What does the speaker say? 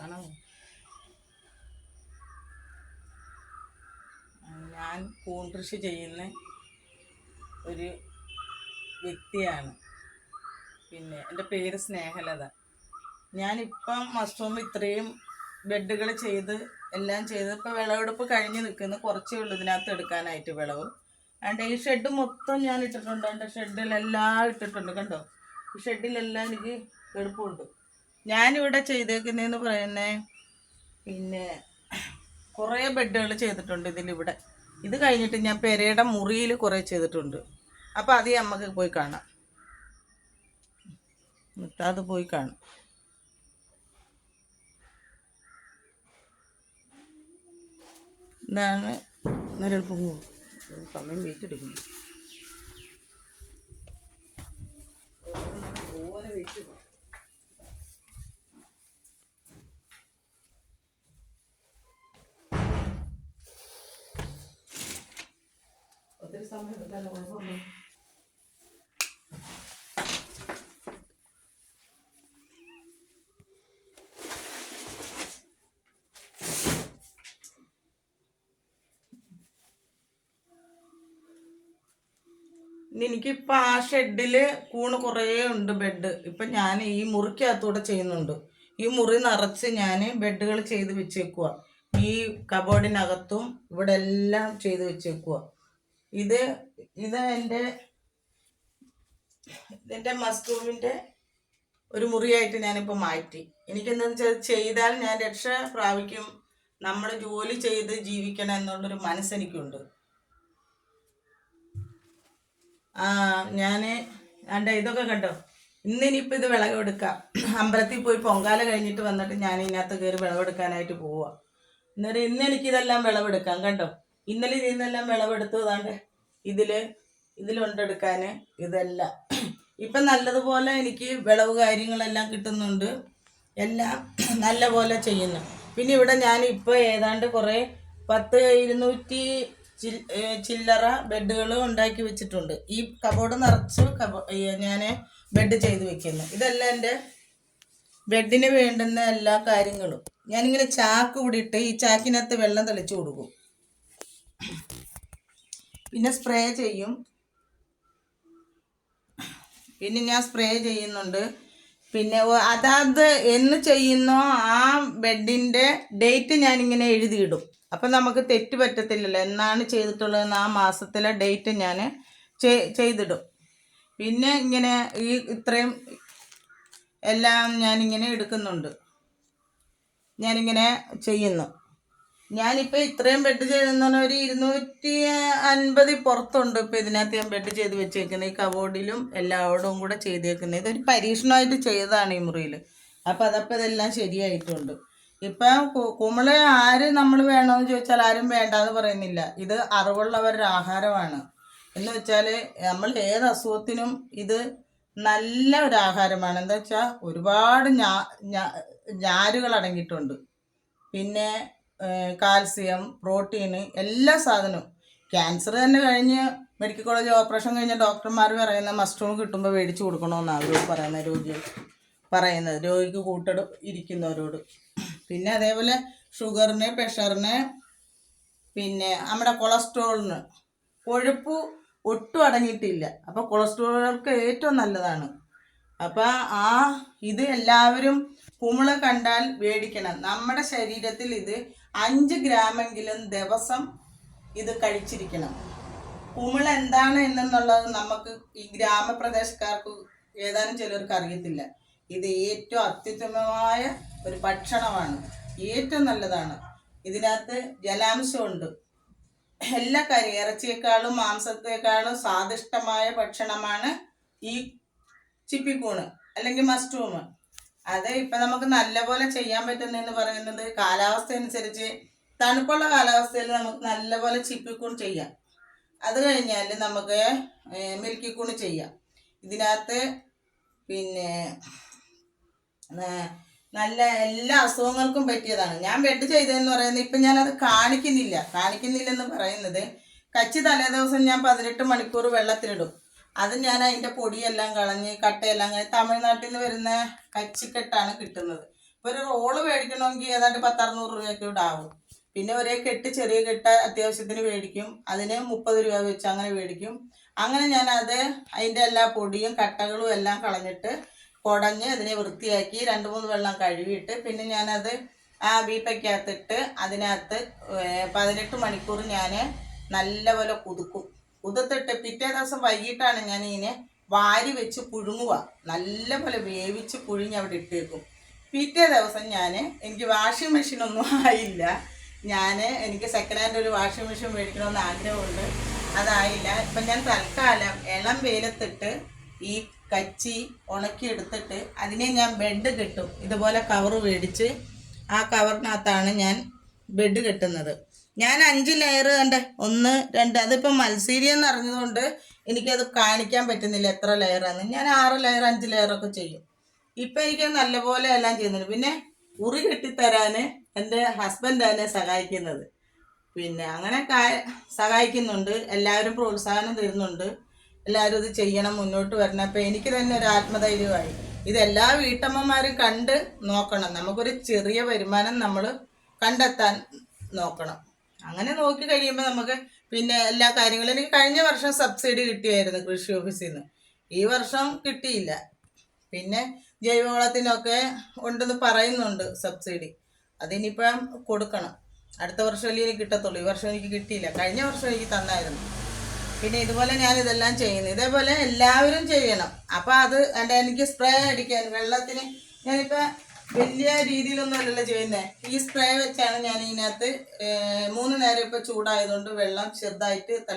കാണാമോ? ഞാൻ കൂൺ കൃഷി ചെയ്യുന്ന ഒരു വ്യക്തിയാണ്. പിന്നെ എൻ്റെ പേര് സ്നേഹലത. ഞാനിപ്പം മഷ്റൂം ഇത്രയും ബെഡുകൾ ചെയ്ത് എല്ലാം ചെയ്ത് ഇപ്പോൾ വിളവെടുപ്പ് കഴിഞ്ഞ് നിൽക്കുന്നു. കുറച്ചേ ഉള്ളൂ ഇതിനകത്ത് എടുക്കാനായിട്ട് വിളവ്. അതുകൊണ്ട് ഈ ഷെഡ് മൊത്തം ഞാൻ ഇട്ടിട്ടുണ്ട്. എൻ്റെ ഷെഡിലെല്ലാം ഇട്ടിട്ടുണ്ട്. കണ്ടോ, ഈ ഷെഡിലെല്ലാം എനിക്ക് എളുപ്പമുണ്ട്. ഞാനിവിടെ ചെയ്തേക്കുന്നതെന്ന് പറയുന്നത് പിന്നെ കുറേ ബെഡുകൾ ചെയ്തിട്ടുണ്ട് ഇതിലിവിടെ. ഇത് കഴിഞ്ഞിട്ട് ഞാൻ പെരയുടെ മുറിയിൽ കുറേ ചെയ്തിട്ടുണ്ട്. അപ്പോൾ അത് നമുക്ക് പോയി കാണാം. അത് പോയി കാണാം. ഇതാണ് നിരൽപ്പം സമയം വെയിറ്റ് എടുക്കുന്നു. ഒത്തിരി സമയം എടുക്കാനോ കുഴപ്പമില്ല. എനിക്കിപ്പോൾ ആ ഷെഡിൽ കൂണ് കുറേ ഉണ്ട് ബെഡ്. ഇപ്പം ഞാൻ ഈ മുറിക്കകത്തൂടെ ചെയ്യുന്നുണ്ട്. ഈ മുറി നിറച്ച് ഞാൻ ബെഡുകൾ ചെയ്ത് വെച്ചേക്കുക. ഈ കബോർഡിനകത്തും ഇവിടെ എല്ലാം ചെയ്ത് വെച്ചേക്കുക. ഇത് എൻ്റെ മസ്റൂമിൻ്റെ ഒരു മുറിയായിട്ട് ഞാനിപ്പോൾ മാറ്റി. എനിക്കെന്താണെന്ന് വെച്ചാൽ ചെയ്താൽ ഞാൻ രക്ഷ പ്രാപിക്കും, നമ്മൾ ജോലി ചെയ്ത് ജീവിക്കണം എന്നുള്ളൊരു മനസ്സെനിക്കുണ്ട്. ഞാൻ ഇതൊക്കെ കണ്ടോ, ഇന്നിനിപ്പോൾ ഇത് വിളവെടുക്കാം. അമ്പലത്തിൽ പോയി പൊങ്കാല കഴിഞ്ഞിട്ട് വന്നിട്ട് ഞാൻ ഇതിനകത്ത് കയറി വിളവെടുക്കാനായിട്ട് പോവുക. അന്നേരം ഇന്ന് എനിക്കിതെല്ലാം വിളവെടുക്കാം. കണ്ടോ, ഇന്നലെ ഇതിന്നെല്ലാം വിളവെടുത്തു. അതാണ്ട് ഇതിലുണ്ടെടുക്കാൻ ഇതെല്ലാം. ഇപ്പം നല്ലതുപോലെ എനിക്ക് വിളവ് കാര്യങ്ങളെല്ലാം കിട്ടുന്നുണ്ട്. എല്ലാം നല്ല പോലെ ചെയ്യുന്നു. പിന്നെ ഇവിടെ ഞാൻ ഇപ്പോൾ ഏതാണ്ട് കുറേ 200 ചില്ലറ ബെഡുകൾ ഉണ്ടാക്കി വെച്ചിട്ടുണ്ട്. ഈ കബോർഡ് നിറച്ച് ഞാൻ ബെഡ് ചെയ്ത് വെക്കുന്നു. ഇതെല്ലാം എൻ്റെ ബെഡിന് വേണ്ടുന്ന എല്ലാ കാര്യങ്ങളും. ഞാനിങ്ങനെ ചാക്ക് കൂടിയിട്ട് ഈ ചാക്കിനകത്ത് വെള്ളം തെളിച്ചു കൊടുക്കും. പിന്നെ സ്പ്രേ ചെയ്യും. പിന്നെ ഞാൻ സ്പ്രേ ചെയ്യുന്നുണ്ട്. പിന്നെ അതാത് എന്ന് ചെയ്യുന്നോ ആ ബെഡിൻ്റെ ഡേറ്റ് ഞാനിങ്ങനെ എഴുതിയിടും. അപ്പം നമുക്ക് തെറ്റ് പറ്റത്തില്ലല്ലോ. എന്നാണ് ചെയ്തിട്ടുള്ളതെന്ന് ആ മാസത്തിലെ ഡേറ്റ് ഞാൻ ചെയ്തിടും. പിന്നെ ഇങ്ങനെ ഇത്രയും എല്ലാം ഞാനിങ്ങനെ എടുക്കുന്നുണ്ട്, ഞാനിങ്ങനെ ചെയ്യുന്നു. ഞാനിപ്പോൾ ഇത്രയും ബെഡ് ചെയ്തെന്ന് പറഞ്ഞാൽ ഒരു 250 പുറത്തുണ്ട്. ഇപ്പോൾ ഇതിനകത്ത് ഞാൻ ബെഡ് ചെയ്ത് വെച്ചേക്കുന്നത്. ഈ കബോർഡിലും എല്ലാവരും കൂടെ ചെയ്തേക്കുന്നത്. ഇതൊരു പരീക്ഷണമായിട്ട് ചെയ്തതാണ് ഈ മുറിയിൽ. അപ്പോൾ അതപ്പോൾ ഇതെല്ലാം ശരിയായിട്ടുണ്ട്. ഇപ്പം കുമിള് ആര് നമ്മൾ വേണമെന്ന് ചോദിച്ചാൽ ആരും വേണ്ടാന്ന് പറയുന്നില്ല. ഇത് അറിവുള്ളവരുടെ ആഹാരമാണ്. എന്ന് വെച്ചാൽ നമ്മൾ ഏത് അസുഖത്തിനും ഇത് നല്ല ഒരു ആഹാരമാണ്. എന്താ വെച്ചാൽ ഒരുപാട് ഞാരുകൾ അടങ്ങിയിട്ടുണ്ട്. പിന്നെ കാൽസ്യം, പ്രോട്ടീന്, എല്ലാ സാധനവും. ക്യാൻസർ തന്നെ കഴിഞ്ഞ് മെഡിക്കൽ കോളേജ് ഓപ്പറേഷൻ കഴിഞ്ഞ ഡോക്ടർമാർ പറയുന്ന മഷ്റൂം കിട്ടുമ്പോൾ മേടിച്ച് കൊടുക്കണമെന്നാണ് അവരോട് പറയുന്നത്. രോഗിക്ക് ഇരിക്കുന്നവരോട്. പിന്നെ അതേപോലെ ഷുഗറിന്, പ്രഷറിന്, പിന്നെ നമ്മുടെ കൊളസ്ട്രോളിന്, കൊഴുപ്പ് ഒട്ടും അടങ്ങിയിട്ടില്ല. അപ്പോൾ കൊളസ്ട്രോളുകൾക്ക് ഏറ്റവും നല്ലതാണ്. അപ്പോൾ ഇത് എല്ലാവരും കുമിള കണ്ടാൽ മേടിക്കണം. നമ്മുടെ ശരീരത്തിൽ ഇത് 5 ഗ്രാമെങ്കിലും ദിവസം ഇത് കഴിച്ചിരിക്കണം. കുമിള എന്താണ് എന്നുള്ളത് നമുക്ക് ഈ ഗ്രാമപ്രദേശക്കാർക്ക് ഏതാനും ചിലർക്ക് അറിയത്തില്ല. ഇത് ഏറ്റവും അത്യുത്തമമായ ഒരു ഭക്ഷണമാണ്. ഏറ്റവും നല്ലതാണ്. ഇതിനകത്ത് ജലാംശമുണ്ട്. എല്ലാ കാര്യം ഇറച്ചിയേക്കാളും മാംസത്തേക്കാളും സ്വാദിഷ്ടമായ ഭക്ഷണമാണ് ഈ ചിപ്പിക്കൂണ് അല്ലെങ്കിൽ മഷ്റൂം. അത് ഇപ്പം നമുക്ക് നല്ലപോലെ ചെയ്യാൻ പറ്റുന്നതെന്ന് പറയുന്നത് കാലാവസ്ഥ അനുസരിച്ച് തണുപ്പുള്ള കാലാവസ്ഥയിൽ നമുക്ക് നല്ലപോലെ ചിപ്പിക്കൂൺ ചെയ്യാം. അത് കഴിഞ്ഞാൽ നമുക്ക് മിൽക്കിക്കൂണ് ചെയ്യാം. ഇതിനകത്ത് പിന്നെ നല്ല എല്ലാ അസുഖങ്ങൾക്കും പറ്റിയതാണ്. ഞാൻ ബെഡ് ചെയ്തതെന്ന് പറയുന്നത് ഇപ്പം ഞാനത് കാണിക്കുന്നില്ലെന്ന് പറയുന്നത് കച്ചി തലേദിവസം ഞാൻ 18 മണിക്കൂർ വെള്ളത്തിലിടും. അത് ഞാൻ അതിൻ്റെ പൊടിയെല്ലാം കളഞ്ഞ് കട്ടയെല്ലാം തമിഴ്നാട്ടിൽ നിന്ന് വരുന്ന കച്ചിക്കെട്ടാണ് കിട്ടുന്നത്. ഇപ്പോൾ ഒരു റോള് മേടിക്കണമെങ്കിൽ ഏതാണ്ട് 10-600 രൂപയൊക്കെ ഇവിടെ ആവും. പിന്നെ ഒരേ കെട്ട്, ചെറിയ കെട്ട് അത്യാവശ്യത്തിന് മേടിക്കും, അതിന് 30 രൂപ വെച്ച് അങ്ങനെ മേടിക്കും. അങ്ങനെ ഞാനത് അതിൻ്റെ എല്ലാ പൊടിയും കട്ടകളും എല്ലാം കളഞ്ഞിട്ട് കുടഞ്ഞ് അതിനെ വൃത്തിയാക്കി 2-3 വെള്ളം കഴുകിയിട്ട് പിന്നെ ഞാനത് ആ വീപ്പയ്ക്കകത്തിട്ട് അതിനകത്ത് 18 മണിക്കൂർ ഞാൻ നല്ലപോലെ കുതിർത്തിട്ട് പിറ്റേ ദിവസം വൈകിട്ടാണ് ഞാൻ ഇതിനെ വാരി വെച്ച് പുഴുങ്ങുക. നല്ലപോലെ വേവിച്ച് പുഴുങ്ങി അവിടെ ഇട്ടേക്കും. പിറ്റേ ദിവസം എനിക്ക് വാഷിംഗ് മെഷീനൊന്നും ആയില്ല. എനിക്ക് സെക്കൻഡ് ഹാൻഡ് ഒരു വാഷിംഗ് മെഷീൻ മേടിക്കണമെന്ന് ആഗ്രഹമുണ്ട്, അതായില്ല. ഇപ്പം ഞാൻ തൽക്കാലം ഇളം വെയിലത്തിട്ട് ഈ കച്ചി ഉണക്കിയെടുത്തിട്ട് അതിനെ ഞാൻ ബെഡ് കെട്ടും. ഇതുപോലെ കവറ് മേടിച്ച് ആ കവറിനകത്താണ് ഞാൻ ബെഡ് കെട്ടുന്നത്. ഞാൻ 5 ലെയർ കണ്ടേ, 1, 2, അതിപ്പോൾ മത്സീരിയെന്ന് അറിഞ്ഞതുകൊണ്ട് എനിക്കത് കാണിക്കാൻ പറ്റുന്നില്ല എത്ര ലെയറാണ്. ഞാൻ 6 ലെയർ 5 ലെയറൊക്കെ ചെയ്യും. ഇപ്പം എനിക്ക് നല്ലപോലെ എല്ലാം ചെയ്യുന്നുണ്ട്. പിന്നെ ഉറി കെട്ടിത്തരാൻ എൻ്റെ ഹസ്ബൻഡ് എന്നെ സഹായിക്കുന്നത്. പിന്നെ അങ്ങനെ സഹായിക്കുന്നുണ്ട്, എല്ലാവരും പ്രോത്സാഹനം തരുന്നുണ്ട്, എല്ലാവരും ഇത് ചെയ്യണം, മുന്നോട്ട് വരണം. അപ്പം എനിക്ക് തന്നെ ഒരു ആത്മധൈര്യമായി. ഇതെല്ലാ വീട്ടമ്മമാരും കണ്ട് നോക്കണം. നമുക്കൊരു ചെറിയ വരുമാനം നമ്മൾ കണ്ടെത്താൻ നോക്കണം. അങ്ങനെ നോക്കി കഴിയുമ്പോൾ നമുക്ക് പിന്നെ എല്ലാ കാര്യങ്ങളും. എനിക്ക് കഴിഞ്ഞ വർഷം സബ്സിഡി കിട്ടിയായിരുന്നു കൃഷി ഓഫീസിൽ നിന്ന്, ഈ വർഷം കിട്ടിയില്ല. പിന്നെ ജൈവവളത്തിനൊക്കെ ഉണ്ടെന്ന് പറയുന്നുണ്ട് സബ്സിഡി, അതിനിപ്പം കൊടുക്കണം. അടുത്ത വർഷമല്ലേ എനിക്ക് കിട്ടത്തുള്ളൂ, ഈ വർഷം എനിക്ക് കിട്ടിയില്ല. കഴിഞ്ഞ വർഷം എനിക്ക് തന്നായിരുന്നു. പിന്നെ ഇതുപോലെ ഞാനിതെല്ലാം ചെയ്യുന്നു. ഇതേപോലെ എല്ലാവരും ചെയ്യണം. അപ്പം അത് എനിക്ക് സ്പ്രേ അടിക്കാൻ വെള്ളത്തിന് ഞാനിപ്പോൾ വലിയ രീതിയിലൊന്നും അല്ലല്ലോ ചെയ്യുന്നത്. ഈ സ്പ്രേ വെച്ചാണ് ഞാൻ ഇതിനകത്ത് 3 നേരം ഇപ്പോൾ ചൂടായതുകൊണ്ട് വെള്ളം ചെറുതായിട്ട്